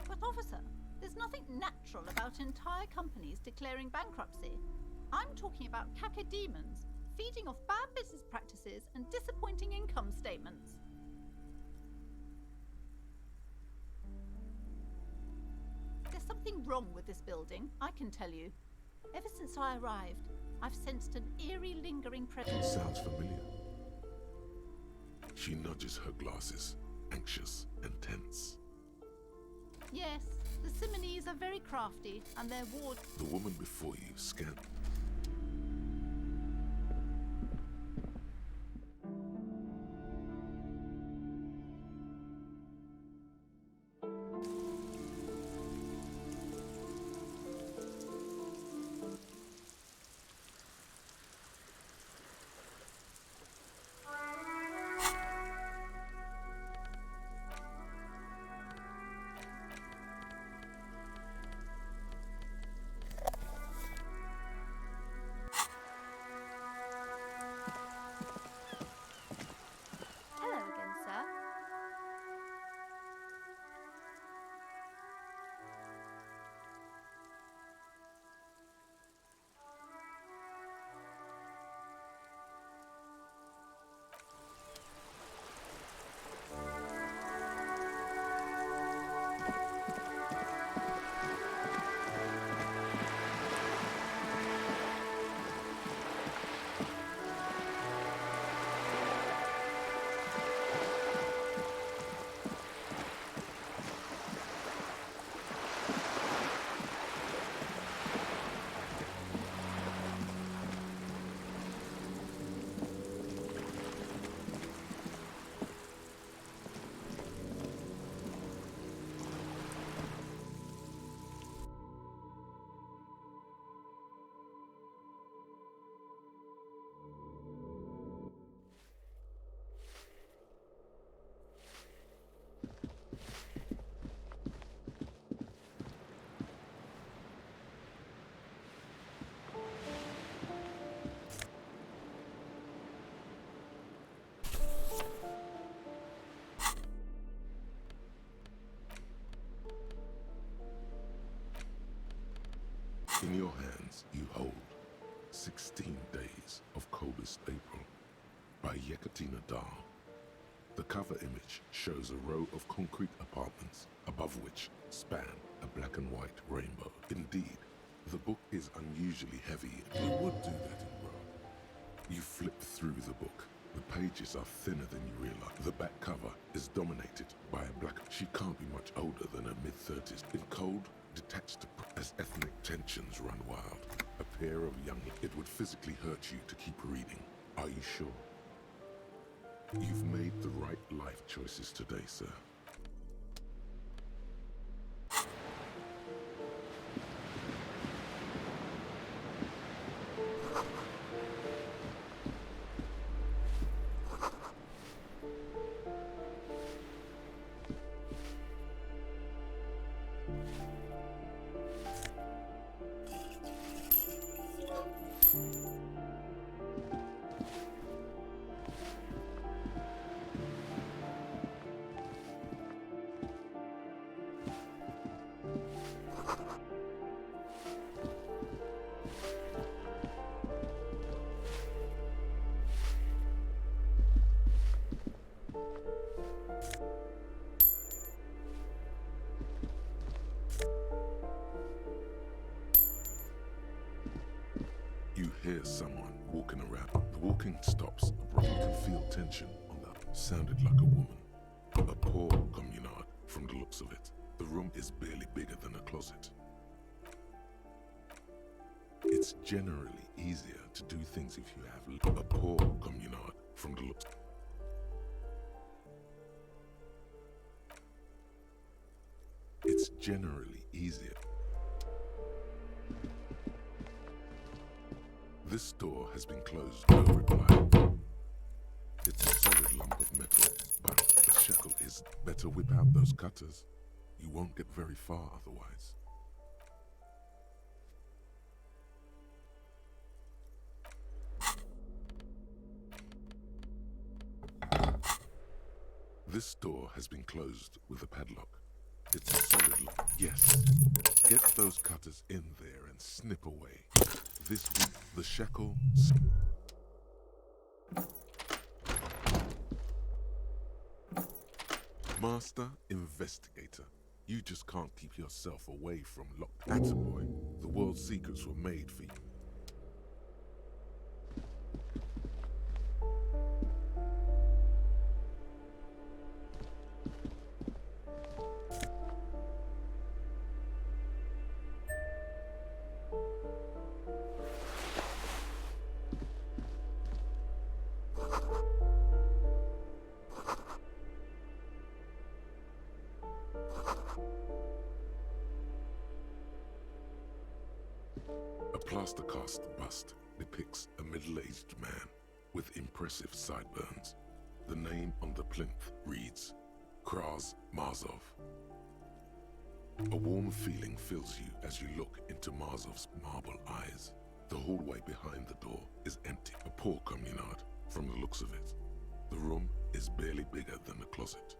But officer, there's nothing natural about entire companies declaring bankruptcy. I'm talking about cacodemons feeding off bad business practices and disappointing income statements. There's something wrong with this building, I can tell you. Ever since I arrived, I've sensed an eerie, lingering presence. Sounds familiar. She nudges her glasses, anxious and tense. Yes, the Simonese are very crafty, and their ward... The woman before you scanned. by Yekaterina Dahl. The cover image shows a row of concrete apartments, above which span a black and white rainbow. Indeed, the book is unusually heavy. It would do that in Rome. You flip through the book. The pages are thinner than you realize. The back cover is dominated by a black... She can't be much older than her mid-30s. In cold, detached as ethnic tensions run wild. A pair of young... It would physically hurt you to keep reading. Are you sure? You've made the right life choices today, sir. You hear someone walking around. The walking stops abruptly. You can feel tension on that. Sounded like a woman. A poor communard, from the looks of it. The room is barely bigger than a closet. It's generally easier to do things if you have a poor communard, from the looks. It's generally easier. This door has been closed, no reply. It's a solid lump of metal, but the shackle is better. Whip out those cutters. You won't get very far otherwise. This door has been closed with a padlock. It's a solid lock. Yes. Get those cutters in there and snip away. This week, the shackle... Master Investigator, you just can't keep yourself away from locked... Attaboy, the world's secrets were made for you. A plaster cast bust depicts a middle-aged man with impressive sideburns. The name on the plinth reads, Kraz Marzov. A warm feeling fills you as you look into Marzov's marble eyes. The hallway behind the door is empty, a poor communard from the looks of it. The room is barely bigger than a closet.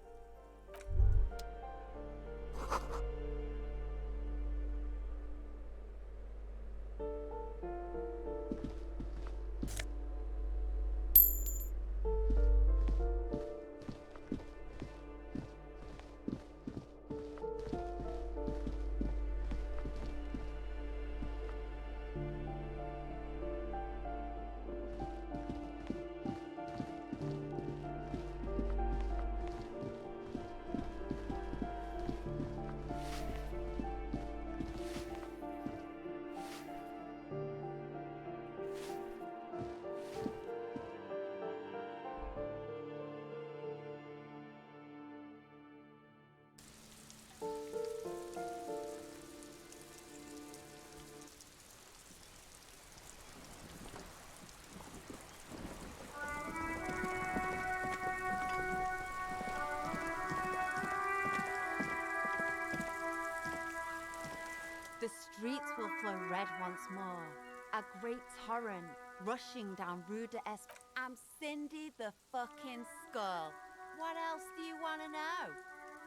The streets will flow red once more. A great torrent rushing down Rue de Esp. I'm Cindy the fucking Skull. What else do you want to know?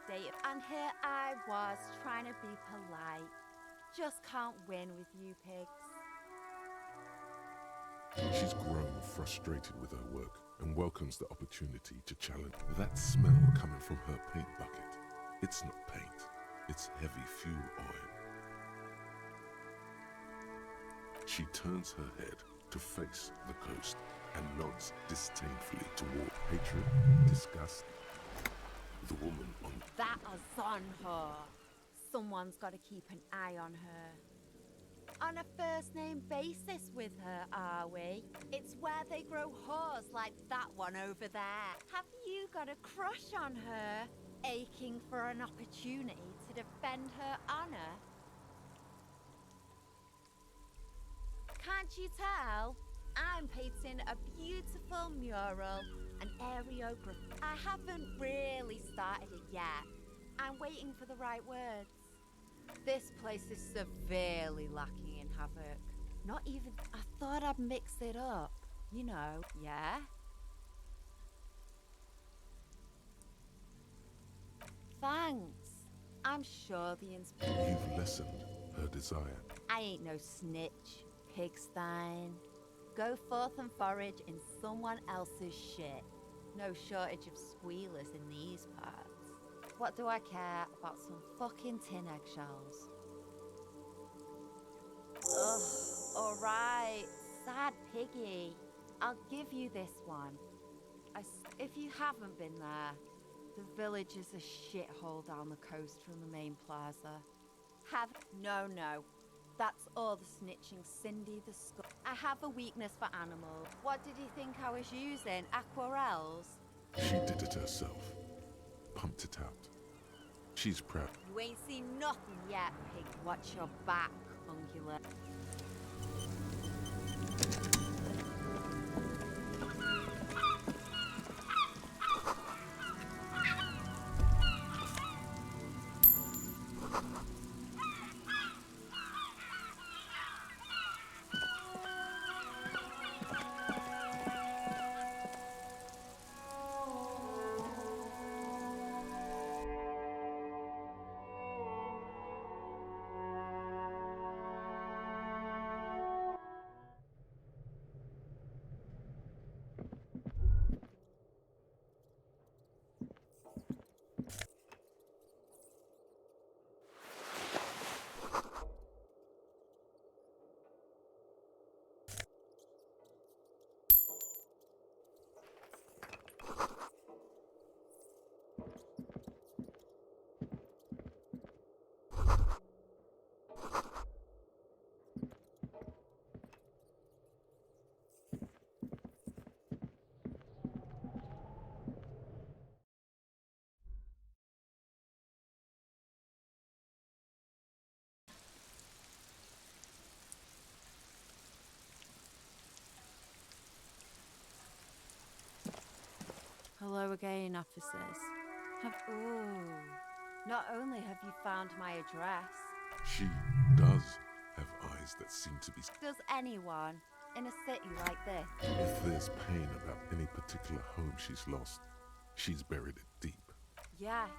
Dave, and here I was trying to be polite. Just can't win with you pigs. She's grown frustrated with her work. and welcomes the opportunity to challenge. That smell coming from her paint bucket, it's not paint, it's heavy fuel oil. She turns her head to face the coast and nods disdainfully toward hatred, disgust. The woman on That is on her. Someone's got to keep an eye on her. On a first-name basis with her, are we? It's where they grow whores like that one over there. Have you got a crush on her? Aching for an opportunity to defend her honor? Can't you tell? I'm painting a beautiful mural, an areography. I haven't really started it yet. I'm waiting for the right words. This place is severely lacking in havoc. Not even... I thought I'd mix it up. You know, yeah? Thanks. I'm sure the You've lessened her desire. I ain't no snitch, pigstein. Go forth and forage in someone else's shit. No shortage of squealers in these parts. What do I care about some fucking tin eggshells? Ugh, alright, sad piggy. I'll give you this one. If you haven't been there, the village is a shithole down the coast from the main plaza. No. That's all the snitching Cindy the Skull. I have a weakness for animals. What did you think I was using? Aquarels? She did it herself. Pumped it out. She's proud. You ain't seen nothing yet, pig. Watch your back, ungulate. Hello again, officers. Not only have you found my address... She does have eyes that seem to be... Does anyone in a city like this? If there's pain about any particular home she's lost, she's buried it deep. Yes.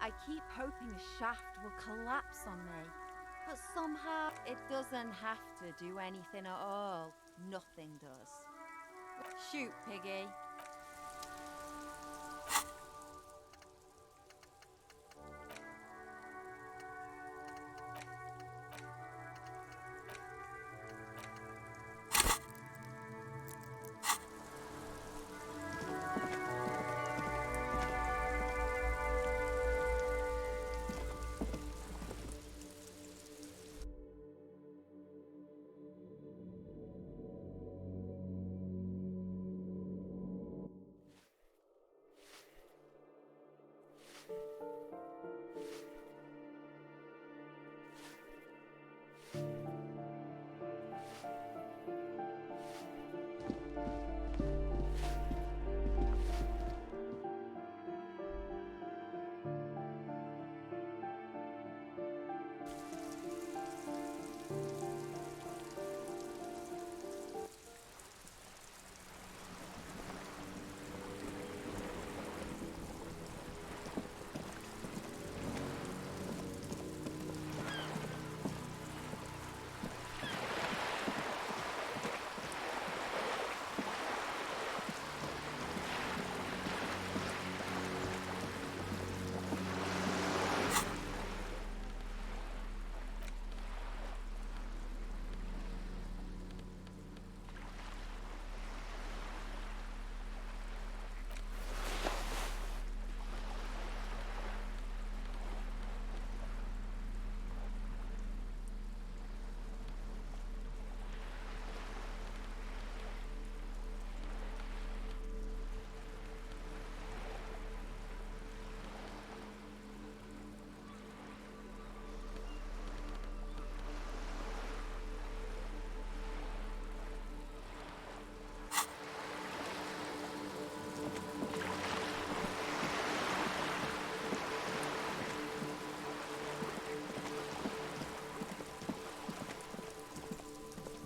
I keep hoping a shaft will collapse on me. But somehow it doesn't have to do anything at all. Nothing does. Shoot, piggy.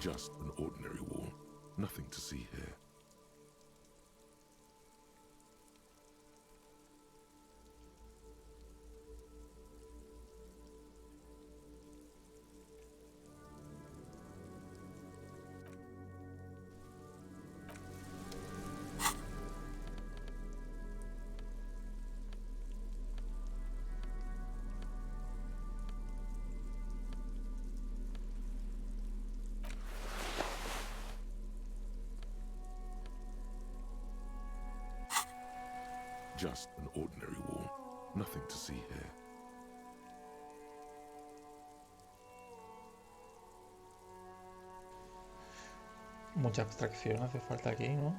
Just an ordinary wall. Nothing to see here. Just an ordinary wall. Nothing to see here. Mucha abstracción hace falta aquí, ¿no?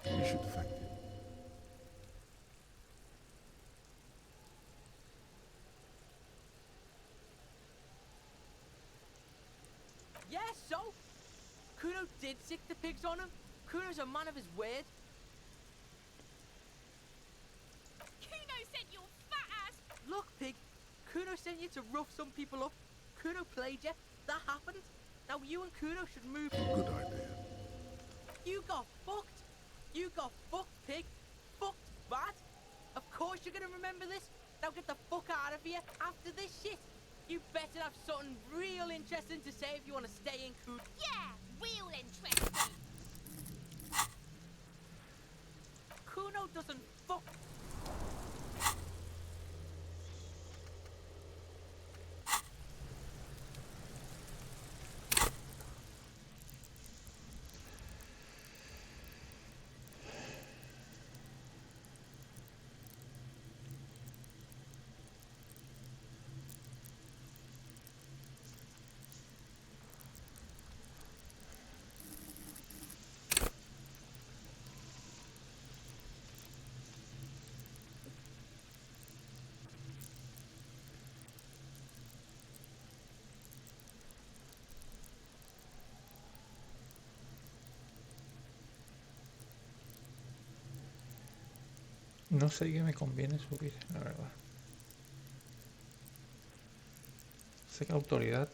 We should thank him. Yeah, so? Kuno did sick the pigs on him. Kuno's a man of his word. Kuno sent your fat ass. Look, pig. Kuno sent you to rough some people up. Kuno played you. That happened. Now you and Kuno should move. Good idea. You got fucked. You got fucked, pig. Fucked bad. Of course you're gonna remember this. Now get the fuck out of here after this shit. You better have something real interesting to say if you want to stay in Kuno. Yeah, real interesting. Kuno doesn't fuck. No sé qué me conviene subir, la verdad. Sé que autoridad.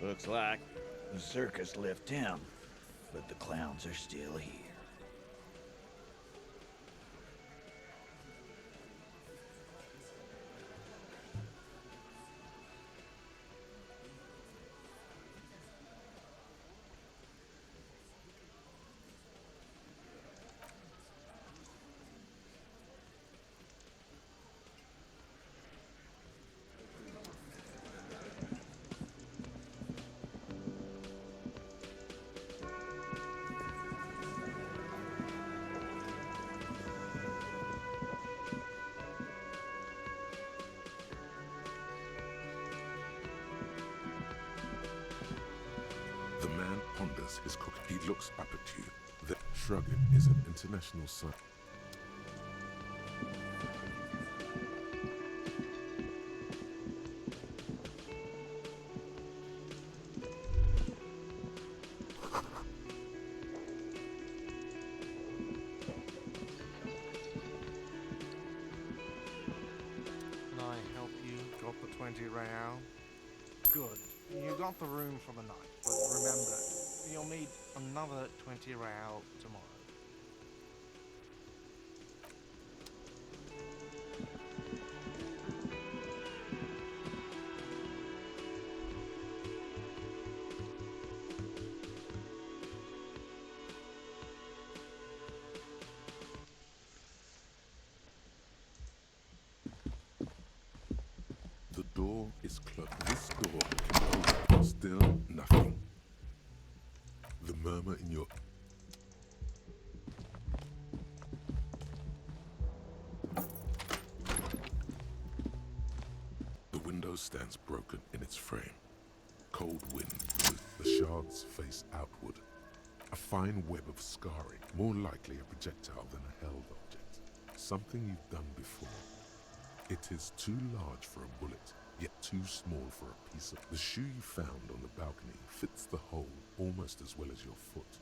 Looks like the circus left town, but the clowns are still here. finishes his cooking, he looks up at you. The shrugging is an international sign. Can I help you? Got the 20 real? Good. You got the room for the night, but remember, you'll need another 20 real tomorrow. The door is closed. This door can open. Still nothing. The murmur in your... The window stands broken in its frame. Cold wind with the shards face outward. A fine web of scarring, more likely a projectile than a held object. Something you've done before. It is too large for a bullet, yet too small for a piece of... The shoe you found on the balcony fits the hole almost as well as your foot.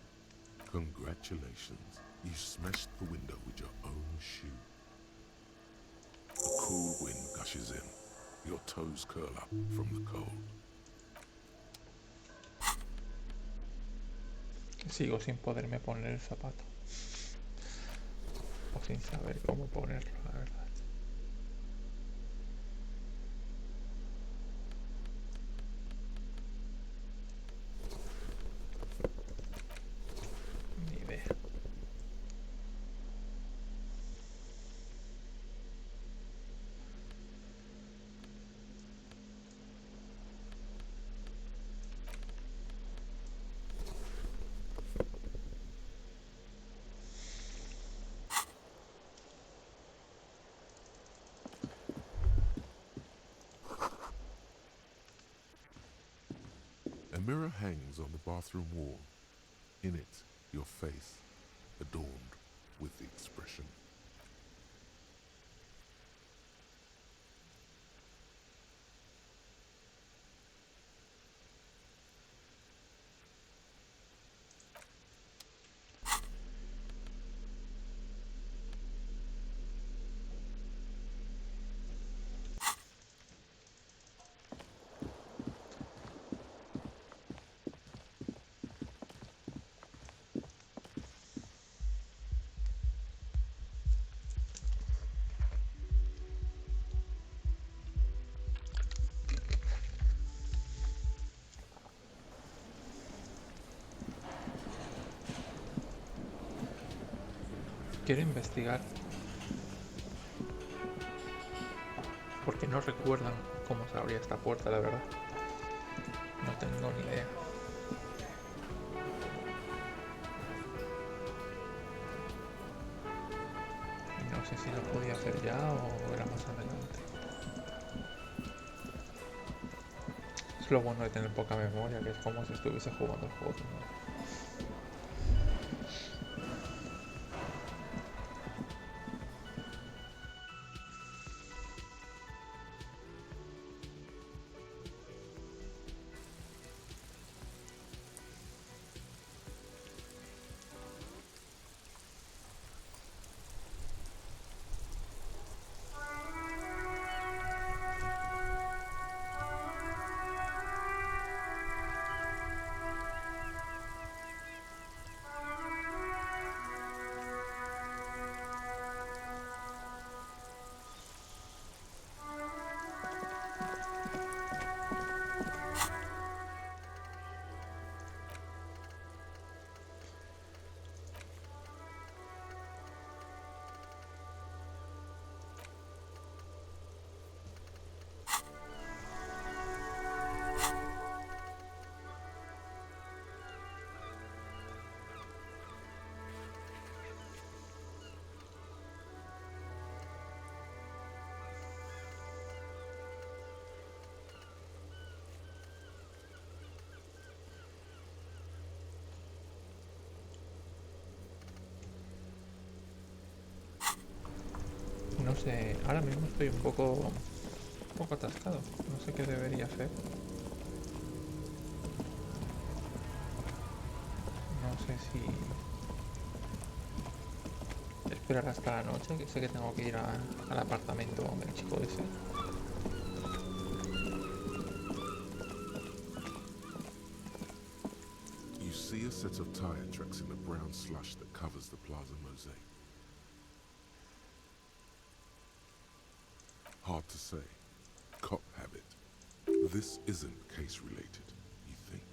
Congratulations, you smashed the window with your own shoe. A cool wind gushes in. Your toes curl up from the cold. Sigo sin poderme poner el zapato. O sin saber cómo ponerlo, la verdad. Ni idea. A mirror hangs on the bathroom wall. In it, your face, adorned with the expression. Quiero investigar porque no recuerdan cómo se abría esta puerta, la verdad. No tengo ni idea. Y no sé si lo podía hacer ya o era más adelante. Es lo bueno de tener poca memoria, que es como si estuviese jugando el juego, ¿no? sé, ahora mismo estoy un poco atascado. No sé qué debería hacer. No sé si esperar hasta la noche, que sé que tengo que ir al apartamento del chico ese. You see a set of tire tracks in the brown slush that covers the plaza mosaic. Hard to say. Cop habit. This isn't case related, you think?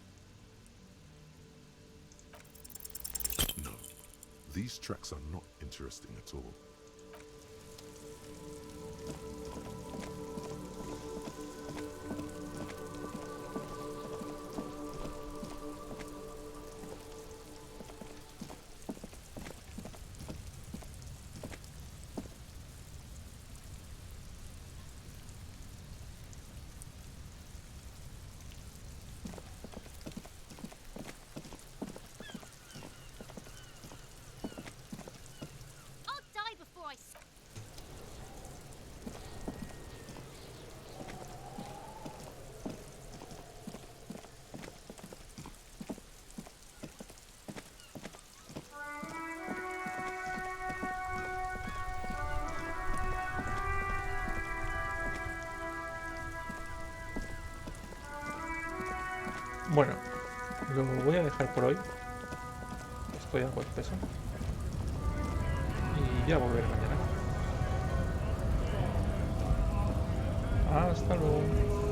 No. These tracks are not interesting at all. I'll die before I... Bueno, lo voy a dejar por hoy. Estoy algo espeso. Y ya volveré mañana. Hasta luego.